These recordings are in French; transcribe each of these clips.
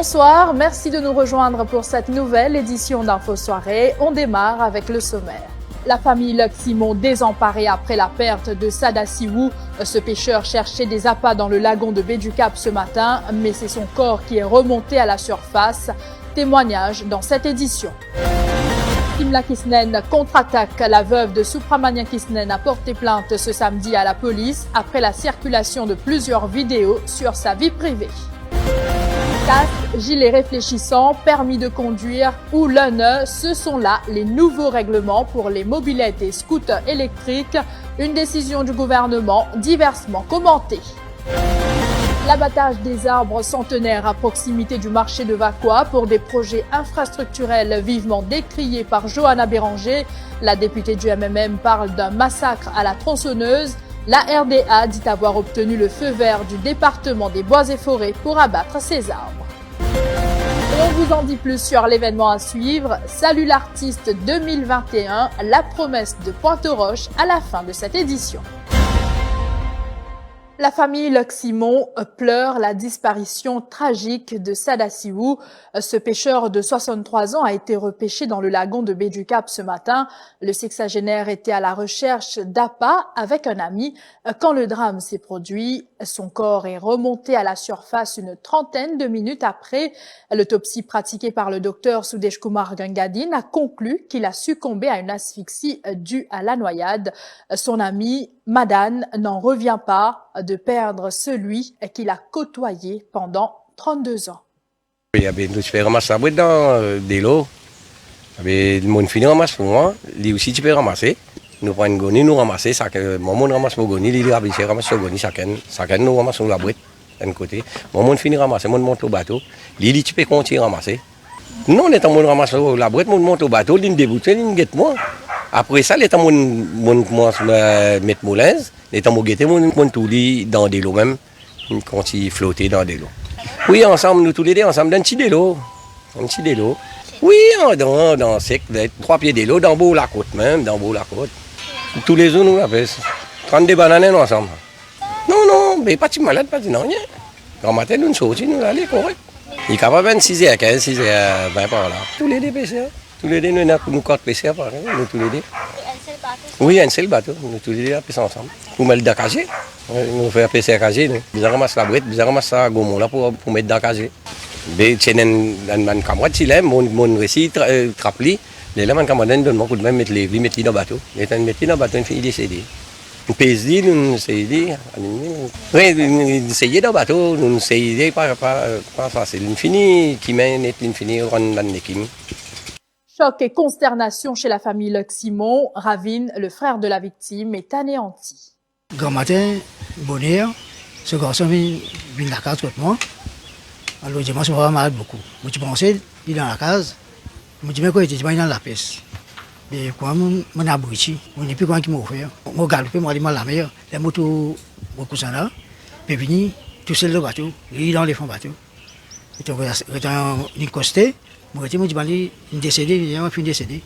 Bonsoir, merci de nous rejoindre pour cette nouvelle édition d'Info Soirée. On démarre avec le sommaire. La famille Luc Simon désemparée après la perte de Sada Siwou. Ce pêcheur cherchait des appâts dans le lagon de Baie-du-Cap ce matin, mais c'est son corps qui est remonté à la surface. Témoignage dans cette édition. Simla Kisnen contre-attaque. La veuve de Supramanian Kisnen a porté plainte ce samedi à la police après la circulation de plusieurs vidéos sur sa vie privée. Casque, gilet réfléchissant, permis de conduire ou l'un, ce sont là les nouveaux règlements pour les mobylettes et scooters électriques. Une décision du gouvernement diversement commentée. L'abattage des arbres centenaires à proximité du marché de Vacois pour des projets infrastructurels vivement décriés par Johanna Béranger. La députée du MMM parle d'un massacre à la tronçonneuse. La RDA dit avoir obtenu le feu vert du département des Bois et Forêts pour abattre ces arbres. Et on vous en dit plus sur l'événement à suivre. Salut l'artiste 2021, la promesse de Pointe-aux-Roches à la fin de cette édition. La famille Luc Simon pleure la disparition tragique de Sada Siwou. Ce pêcheur de 63 ans a été repêché dans le lagon de Baie-du-Cap ce matin. Le sexagénaire était à la recherche d'appâts avec un ami quand le drame s'est produit. Son corps est remonté à la surface une trentaine de minutes après. L'autopsie pratiquée par le docteur Sudesh Kumar Gangadine a conclu qu'il a succombé à une asphyxie due à la noyade. Son ami Madan n'en revient pas de perdre celui qu'il a côtoyé pendant 32 ans. Il y avait tu peux ramasser la boîte dans des lots. Le monde finit ramasse pour moi. Lui aussi tu peux ramasser. Nous prenons une goni, nous ramasser. Mon monde ramasse mon goni, il ramasse le goni chacun nous ramasse la boîte d'un côté. Mon monde finit ramasser, mon monte au bateau. Lui tu peux continuer ramasser. Nous on est en monde ramasse la boîte, mon monte au bateau, il déboute, il guette moi. Après ça, les temps mon commence à mettre moulins, les temps mon guetter mon tout lit dans des lots même quand il flottait dans des lots. Oui, ensemble nous tous les deux ensemble dans un petit délo. Oui, dans sec, 3 pieds d'élo dans beau la côte même, dans beau la côte. Tous les jours nous avons 32 bananes ensemble. Non, mais pas de malade, pas de rien. Quand matin nous sortis, nous allons correct. Il est capable de 6h15, 6h20 par là. Tous les deux pêcheurs. Tous les deux, nous 4 pêcheurs par exemple, nous tous les deux. Oui, un seul bateau, nous tous les deux pêchons ensemble. Nous mettons dans le cagé. Nous faisons pêcher à cagé. Nous ramassons la brette, nous ramassons la gommon là pour mettre dans le cagé. Mais c'est un camarade qui l'aime, mon récit trapli. Les là, mon camarade donne mon coup de main, mettre les mettre dans le bateau. Il met dans le bateau, il est décédé. Nous pêchons, nous essayons. Oui, nous essayons dans le bateau, nous essayons pas facile. L'infini qui mène, l'infini rend dans l'équilibre. Choc et consternation chez la famille Luc Simon. Ravin, le frère de la victime, est anéanti. Grand matin, bonheur, ce garçon vient de la case contre moi. Alors, je me suis vraiment malade beaucoup. Je me pensais, il est dans la case. Je me dis, mais quoi, il est dans la peste. Et quand je suis abruti, je n'ai plus quoi qui m'a offert. Je regarde, je suis allé à la mer, les motos, je suis là, puis venu, tout seul le bateau, il est dans les fonds bateau. Il est en costé. Je me dis, il est décédé, il est décédé.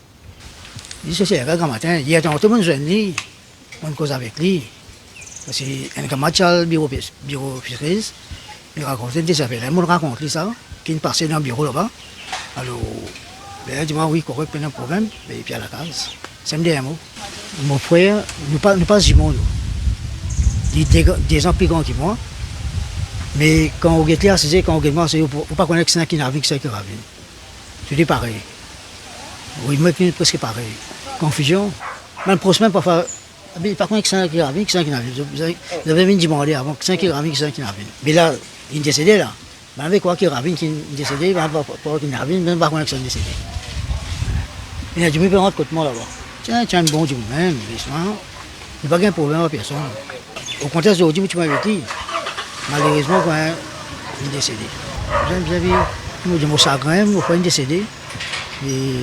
Il dit, c'est un grand matin, il est en tout le monde jeune, on cause avec lui. Parce qu'un camarade à le bureau fiscaliste, il racontait des affaires. Il me raconte ça, qu'il passait dans le bureau là-bas. Alors, il dit, oui, correct, pas de problème, et puis à la case. C'est un mot. Mon frère, nous pas du monde. Il est des ans plus grand que moi. Mais quand on est là, c'est quand on est mort, on ne peut pas connaître qui n'a vu que c'est qui a vu. C'est pareil. Oui, moi, presque pareil. Confusion. Même prochain, parfois, par contre, c'est qui a vu, qui n'a vu. Vous avez mis demander avant, qui a vu, qui n'a vu. Mais là, il est décédé là. Mais avec quoi qui a vu, qui est décédé, il va pas qu'il n'a vu, même pas connaître qui est décédé. Il a dit, mais il rentre contre moi là-bas. Tiens, un bon Dieu même, il n'y a pas de problème à personne. Au contraire, je dis, tu m'avais dit, malheureusement, quand il est décédé. Vous avez vu, mon chagrin, mon frère est décédé. Et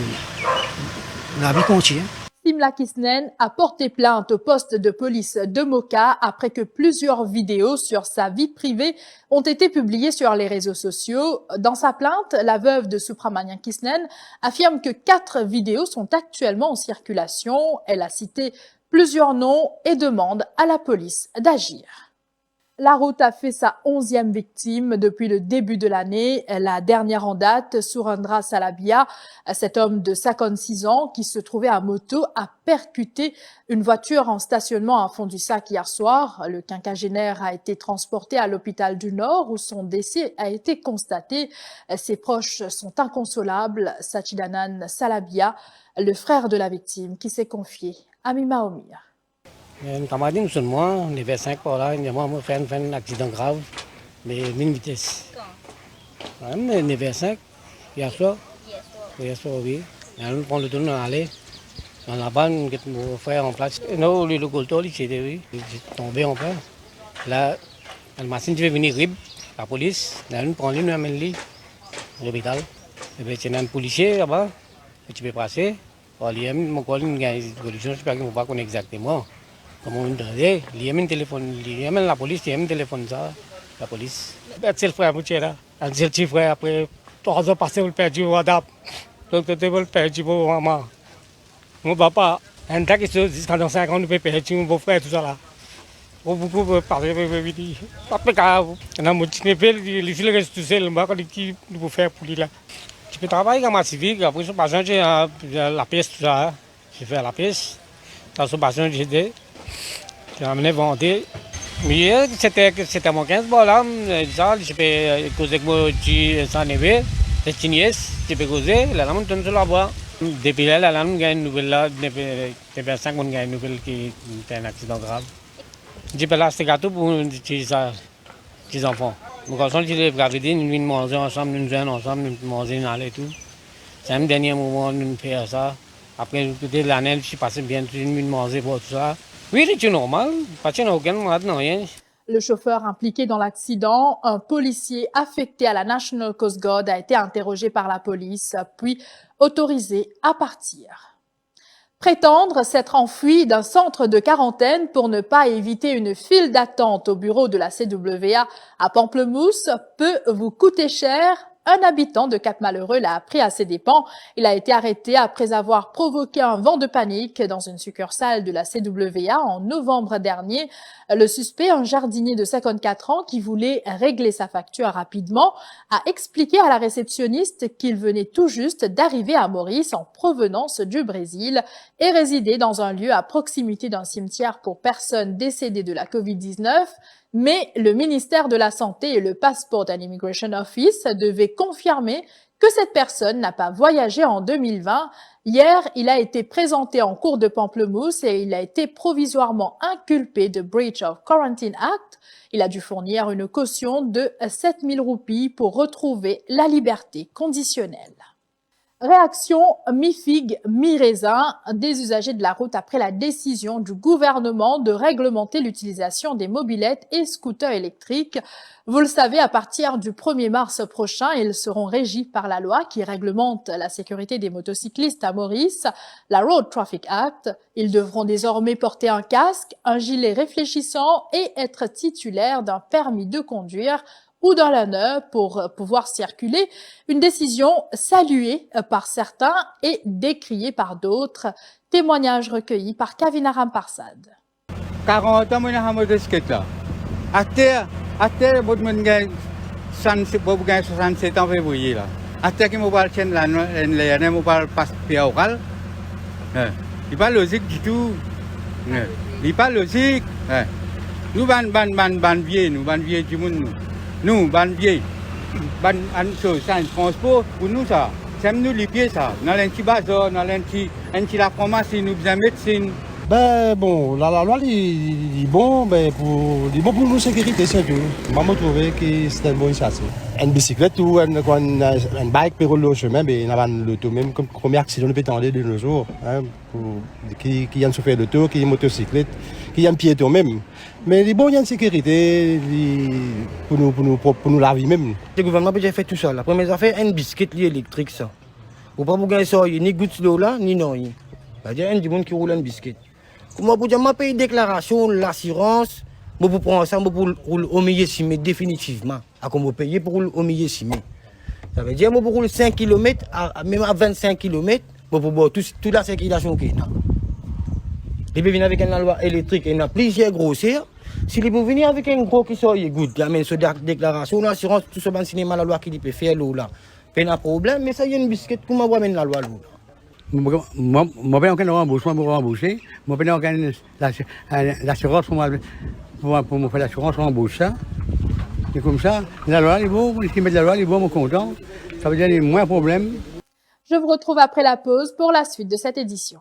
la vie continue. Simla Kisnen a porté plainte au poste de police de Moka après que plusieurs vidéos sur sa vie privée ont été publiées sur les réseaux sociaux. Dans sa plainte, la veuve de Supramanian Kisnen affirme que 4 vidéos sont actuellement en circulation. Elle a cité plusieurs noms et demande à la police d'agir. La route a fait sa 11e victime depuis le début de l'année. La dernière en date, Surendra Salabia, cet homme de 56 ans qui se trouvait à moto, a percuté une voiture en stationnement à Fond-du-Sac hier soir. Le quinquagénaire a été transporté à l'hôpital du Nord où son décès a été constaté. Ses proches sont inconsolables. Sachidanan Salabia, le frère de la victime, qui s'est confié à Mima Omir. Un camarade sur moi, on est vers 5 par là, il a fait un accident grave, mais une vitesse. Quand on est vers 5, hier soir. Hier soir, oui. On prend le tour, on allait. Dans la banque, mon frère en place. Non, le Golto, il s'est tombé en place. Là, la machine qui veut venir rib, la police, là, on prend lui, nous amène lui à l'hôpital. Et puis, il y a un policier là-bas, tu peux passer. Mon collègue, il y a une solution, je ne sais pas qu'on exactement. Comme on disait, il y a un téléphone, il y a la police, il y a un téléphone, ça, la police. C'est le frère, un petit frère, après 3 ans passés, on le perdu au Adap. Donc, on le perdu pour maman. Mon papa, un tas qui se dit, quand 5 ans, on peut perdre mon beau-frère, tout ça là. On peut parler avec lui. Après, quand on a motivé, les filles restent tout seuls, on peut faire pour lui là. Tu peux travailler comme un civique, après, par exemple, j'ai la piste, tout ça. J'ai fait la piste. Dans ce bassin, j'ai dit. J'ai amené vendre. Mais c'était mon 15 balles là. Je peux causer avec moi, ça n'est pas. C'est une nièce, je peux causer. Là, on tourne sur la voie. Depuis là, on gagne une nouvelle là. Depuis 5 on gagne une nouvelle qui était un accident grave. Je peux là, c'est gâteau pour les enfants. Quand on dit les gravités, nous venons manger ensemble, nous jouons ensemble, nous mangeons et tout. C'est un dernier moment, nous faisons ça. Après, peut-être l'année, je suis passé bien, nous venons manger pour tout ça. Oui, c'est normal, parce qu'il n'y a aucun malade, non rien. Le chauffeur impliqué dans l'accident, un policier affecté à la National Coast Guard, a été interrogé par la police, puis autorisé à partir. Prétendre s'être enfui d'un centre de quarantaine pour ne pas éviter une file d'attente au bureau de la CWA à Pamplemousse peut vous coûter cher. Un habitant de Cap-Malheureux l'a appris à ses dépens. Il a été arrêté après avoir provoqué un vent de panique dans une succursale de la CWA en novembre dernier. Le suspect, un jardinier de 54 ans qui voulait régler sa facture rapidement, a expliqué à la réceptionniste qu'il venait tout juste d'arriver à Maurice en provenance du Brésil et résidait dans un lieu à proximité d'un cimetière pour personnes décédées de la Covid-19. Mais le ministère de la Santé et le Passport and Immigration Office devaient confirmer que cette personne n'a pas voyagé en 2020. Hier, il a été présenté en cour de Pamplemousse et il a été provisoirement inculpé de Breach of Quarantine Act. Il a dû fournir une caution de 7 000 roupies pour retrouver la liberté conditionnelle. Réaction mi-figue, mi-raisin des usagers de la route après la décision du gouvernement de réglementer l'utilisation des mobylettes et scooters électriques. Vous le savez, à partir du 1er mars prochain, ils seront régis par la loi qui réglemente la sécurité des motocyclistes à Maurice, la Road Traffic Act. Ils devront désormais porter un casque, un gilet réfléchissant et être titulaires d'un permis de conduire ou dans l'honneur pour pouvoir circuler. Une décision saluée par certains et décriée par d'autres. Témoignage recueilli par Kavina Ramparsad. 40 ans, je motocyclette là. À terre, je 67 ans février là. À terre, je me chaîne là, je me passe pied oral. Il n'est pas logique du tout. Il n'est pas logique. Nous, ban vieux du monde. Nous, ban vieux, ban transport, pour nous ça, c'est nous les pieds ça. Dans l'anti bazar, dans l'anti la pharmacie, nous faisons médecine. Ben bon, la loi est bon, ben pour nous sécurité c'est tout. Maman trouvait que c'était une bonne chose. Une bicyclette ou un bike pour le chemin, ben on a l'auto même comme premier accident de pétard de nos jours, hein, qui a un chauffeur d'auto, qui a une motocyclette, qui a un piéton même. Mais les bons, il y a une sécurité pour nous la vie même. Le gouvernement a déjà fait tout ça. La première affaire, une bicyclette électrique ça. Ou pas pour gagner ça, ni gouttes d'eau là, ni non. Il y a des gens qui roulent une bicyclette. Comment pour dire, je paye déclaration, l'assurance, je pour prendre ça, pour rouler simé définitivement. À comment payer pour rouler simé. Ça veut dire, je pour rouler 5 km, même à 25 km, pour boire toute la circulation qu'il y a. Et puis, avec une loi électrique, il y a plusieurs grossières. Si il peut venir avec un gros qui soit good, il amène cette déclaration, l'assurance, tout ce cinéma, la loi qui peut faire là. Pas de problème, mais ça y a une biscuit, comment on va mettre la loi là? Moi, je n'ai aucun remboursement pour rembourser. Moi, je n'ai aucune assurance pour me faire l'assurance rembourser. Et comme ça, la loi est bonne, si mettent la loi est bonne, je suis content. Ça veut dire qu'il y a moins de problèmes. Je vous retrouve après la pause pour la suite de cette édition.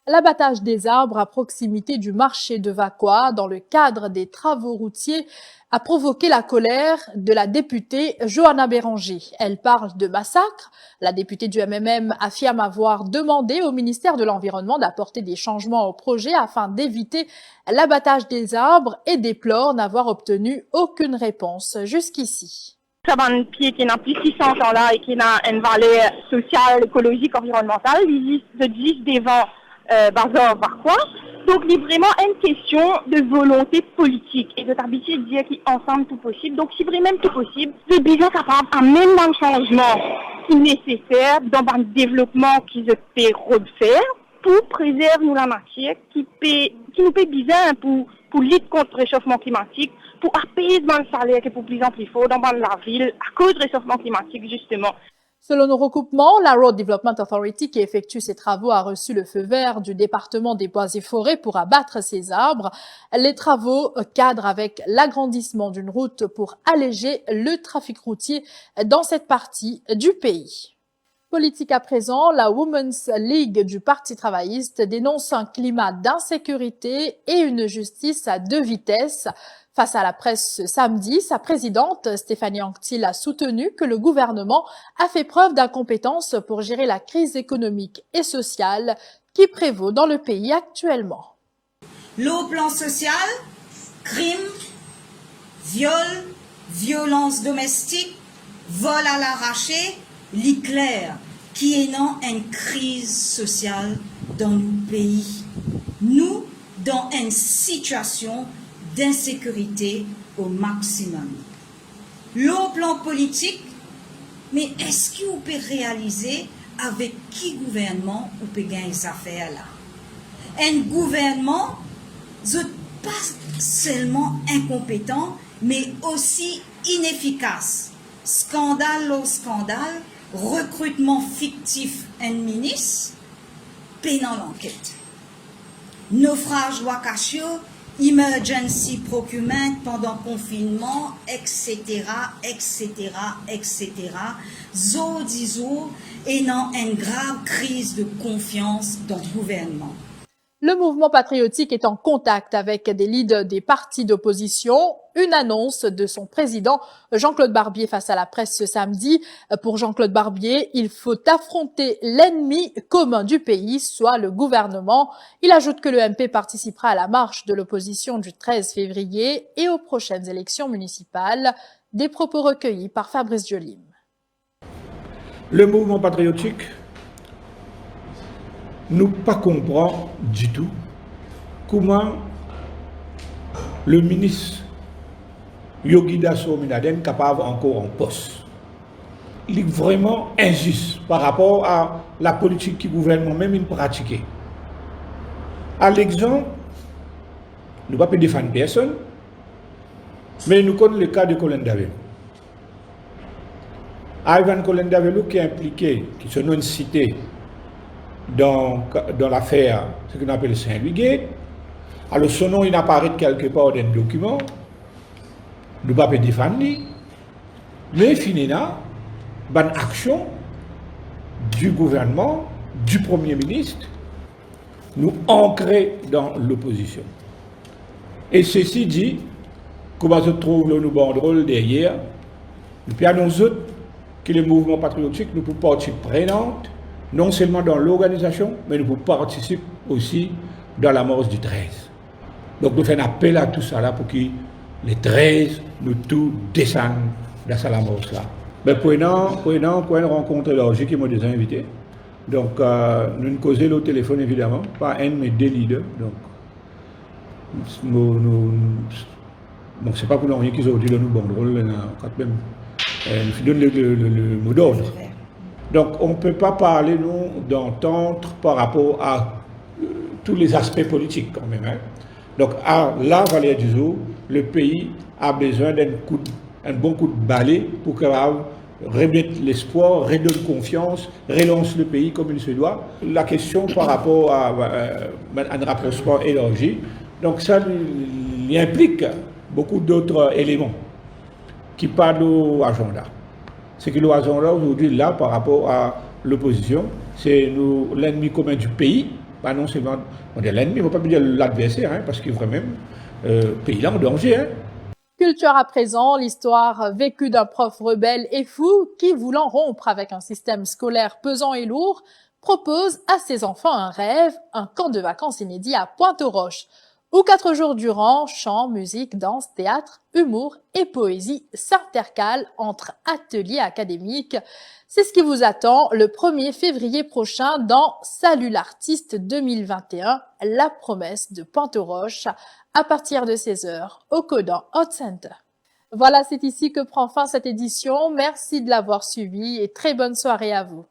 L'abattage des arbres à proximité du marché de Vacois dans le cadre des travaux routiers a provoqué la colère de la députée Johanna Béranger. Elle parle de massacre. La députée du MMM affirme avoir demandé au ministère de l'Environnement d'apporter des changements au projet afin d'éviter l'abattage des arbres et déplore n'avoir obtenu aucune réponse jusqu'ici. Ça va un pied qui n'a plus 600 ans là et qui a une valeur sociale, écologique, environnementale. Ils disent devant Bazar Vacois. Donc, il y a vraiment une question de volonté politique et de t'habituer de dire qu'ensemble tout possible. Donc, si vraiment tout possible, le business capable d'amener un changement qui est nécessaire dans un développement qui se peut refaire pour préserver nous la matière qui nous fait bizarre pour lutter contre le réchauffement climatique, pour apaiser le salaire qui est pour plus en plus fort dans la ville à cause du réchauffement climatique, justement. Selon nos recoupements, la Road Development Authority qui effectue ces travaux a reçu le feu vert du département des bois et forêts pour abattre ces arbres. Les travaux cadrent avec l'agrandissement d'une route pour alléger le trafic routier dans cette partie du pays. Politique à présent, la Women's League du Parti travailliste dénonce un climat d'insécurité et une justice à deux vitesses. Face à la presse ce samedi, sa présidente, Stéphanie Anctil, a soutenu que le gouvernement a fait preuve d'incompétence pour gérer la crise économique et sociale qui prévaut dans le pays actuellement. Au plan social, crime, viol, violence domestique, vol à l'arraché, l'éclair qui est dans une crise sociale dans le pays. Nous, dans une situation d'insécurité au maximum. Au plan politique, mais est-ce que vous pouvez réaliser avec qui gouvernement vous pouvez gagner ces affaires-là? Un gouvernement n'est pas seulement incompétent, mais aussi inefficace. Scandale au scandale, recrutement fictif un ministre, pénal l'enquête. Naufrage Wakashio, emergency procurement pendant confinement, etc., etc., etc. Zodizo et dans une grave crise de confiance dans le gouvernement. Le mouvement patriotique est en contact avec des leaders des partis d'opposition. Une annonce de son président Jean-Claude Barbier face à la presse ce samedi. Pour Jean-Claude Barbier, il faut affronter l'ennemi commun du pays, soit le gouvernement. Il ajoute que le MP participera à la marche de l'opposition du 13 février et aux prochaines élections municipales. Des propos recueillis par Fabrice Jolim. Le mouvement patriotique nous pas comprend du tout comment le ministre Yogida Sominaden est capable encore en poste. Il est vraiment injuste par rapport à la politique que le gouvernement même pratique. À l'exemple, nous ne pouvons pas défendre personne, mais nous connaissons le cas de Colin Davelou. Ivan Colin Davelou qui est impliqué, qui se nomme cité dans l'affaire, ce qu'on appelle Saint-Louis Gate. Alors son nom il apparaît quelque part dans un document. Nous ne pouvons pas défendre, mais finalement, bonne action du gouvernement, du Premier ministre, nous ancrer dans l'opposition. Et ceci dit, qu'on va se trouver le banderole derrière, Et puis à nous autres, qui est le mouvement patriotique, nous pouvons partie prenante, non seulement dans l'organisation, mais nous pouvons participer aussi dans la marche du 13. Donc nous faisons un appel à tout ça là pour que les 13, nous tous descendent dans cette marche là. Mais pour une rencontre élargie qui m'a déjà invité. Donc nous causons le téléphone évidemment, pas un mais deux leaders. Donc donc c'est pas pour nous rien qu'ils ont dit nous banderole quand même. Nous donnons le mot d'ordre. Donc on ne peut pas parler nous d'entente par rapport à tous les aspects politiques quand même. Hein. Donc à la Vallée du Jour, le pays a besoin d'un bon coup de balai pour remettre l'espoir, redonne confiance, relance le pays comme il se doit. La question par rapport à un rapprochement élargi, donc ça lui implique beaucoup d'autres éléments qui parlent au agenda. C'est que l'agenda aujourd'hui, là, par rapport à l'opposition, c'est l'ennemi commun du pays, pas non seulement on dit l'ennemi, il ne faut pas dire l'adversaire, hein, parce qu'il est vraiment pays là en danger. Hein. Culture à présent, l'histoire vécue d'un prof rebelle et fou qui, voulant rompre avec un système scolaire pesant et lourd, propose à ses enfants un rêve, un camp de vacances inédit à Pointe-aux-Roches, où 4 jours durant, chant, musique, danse, théâtre, humour et poésie s'intercalent entre ateliers académiques. C'est ce qui vous attend le 1er février prochain dans Salut l'artiste 2021, la promesse de Pointe-aux-Roches, à partir de 16h au Codan Hot Center. Voilà, c'est ici que prend fin cette édition. Merci de l'avoir suivi et très bonne soirée à vous.